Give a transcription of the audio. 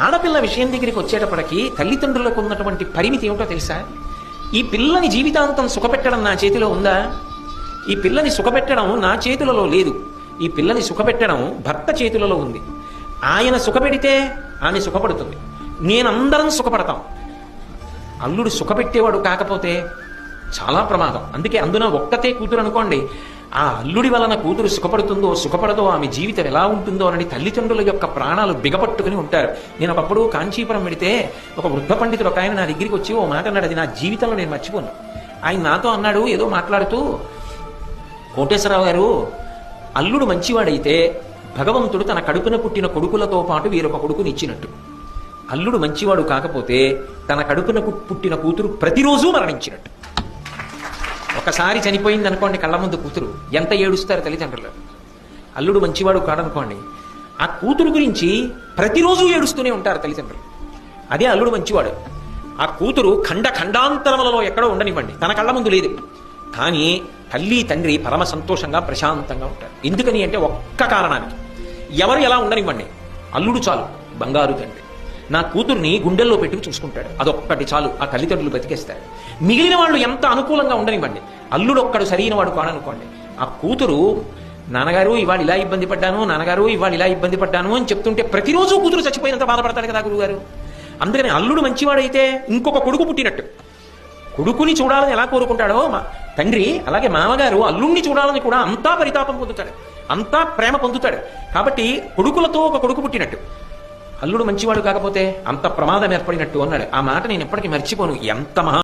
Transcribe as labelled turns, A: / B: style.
A: ఆడపిల్ల విషయం దగ్గరికి వచ్చేటప్పటికి తల్లిదండ్రులకు ఉన్నటువంటి పరిమితి ఏమిటో తెలుసా? ఈ పిల్లని జీవితాంతం సుఖపెట్టడం నా చేతిలో ఉందా? ఈ పిల్లని సుఖపెట్టడం నా చేతులలో లేదు. ఈ పిల్లని సుఖపెట్టడం భర్త చేతులలో ఉంది. ఆయన సుఖపెడితే ఆమె సుఖపడుతుంది, నేనందరం సుఖపడతాం. అల్లుడు సుఖపెట్టేవాడు కాకపోతే చాలా ప్రమాదం. అందుకే అందున ఒక్కతే కూతురు అనుకోండి, ఆ అల్లుడి వలన కూతురు సుఖపడుతుందో సుఖపడదో, ఆమె జీవితం ఎలా ఉంటుందో అని తల్లిదండ్రుల యొక్క ప్రాణాలు బిగపట్టుకుని ఉంటారు. నేను ఒకప్పుడు కాంచీపురం వెడితే ఒక వృద్ధ పండితుడు ఒక ఆయన నా దగ్గరికి వచ్చి ఓ మాట అన్నాడు, అది నా జీవితంలో నేను మర్చిపోను. ఆయన నాతో అన్నాడు, ఏదో మాట్లాడుతూ, కోటేశ్వరరావు గారు, అల్లుడు మంచివాడైతే భగవంతుడు తన కడుపున పుట్టిన కొడుకులతో పాటు వీరొక కొడుకుని ఇచ్చినట్టు. అల్లుడు మంచివాడు కాకపోతే తన కడుపున పుట్టిన కూతురు ప్రతిరోజు మరణించినట్టు. ఒకసారి చనిపోయింది అనుకోండి కళ్ళ ముందు కూతురు, ఎంత ఏడుస్తారు తల్లిదండ్రులు. అల్లుడు మంచివాడు కాడనుకోండి, ఆ కూతురు గురించి ప్రతిరోజు ఏడుస్తూనే ఉంటారు తల్లిదండ్రులు. అదే అల్లుడు మంచివాడు. ఆ కూతురు ఖండాంతరములలో ఎక్కడో ఉండనివ్వండి, తన కళ్ళ ముందు లేదు, కానీ తల్లి తండ్రి పరమ సంతోషంగా ప్రశాంతంగా ఉంటారు. ఎందుకని అంటే ఒక్క కారణానికి, ఎవరు ఎలా ఉండనివ్వండి, అల్లుడు చాలు బంగారు తండ్రి, నా కూతుర్ని గుండెల్లో పెట్టుకు చూసుకుంటాడు, అదొక్కటి చాలు, ఆ తల్లిదండ్రులు బతికేస్తాడు. మిగిలిన వాళ్ళు ఎంత అనుకూలంగా ఉండనివ్వండి, అల్లుడు ఒక్కడు సరైన వాడు కాడనుకోండి, ఆ కూతురు నాన్నగారు ఇవాళ ఇలా ఇబ్బంది పడ్డాను, నాన్నగారు ఇవాళ ఇలా ఇబ్బంది పడ్డాను అని చెప్తుంటే ప్రతిరోజు కూతురు చచ్చిపోయినంత బాధపడతాడు కదా గురువుగారు. అందుకని అల్లుడు మంచివాడైతే ఇంకొక కొడుకు పుట్టినట్టు. కొడుకుని చూడాలని ఎలా కోరుకుంటాడో తండ్రి, అలాగే మామగారు అల్లుణ్ణి చూడాలని కూడా అంతా పరితాపం పొందుతాడు, అంతా ప్రేమ పొందుతాడు. కాబట్టి కొడుకులతో ఒక కొడుకు పుట్టినట్టు. అల్లుడు మంచివాడు కాకపోతే అంత ప్రమాదం ఏర్పడినట్టు అన్నాడు. ఆ మాట నేను ఎప్పటికీ మర్చిపోను. ఎంత మహా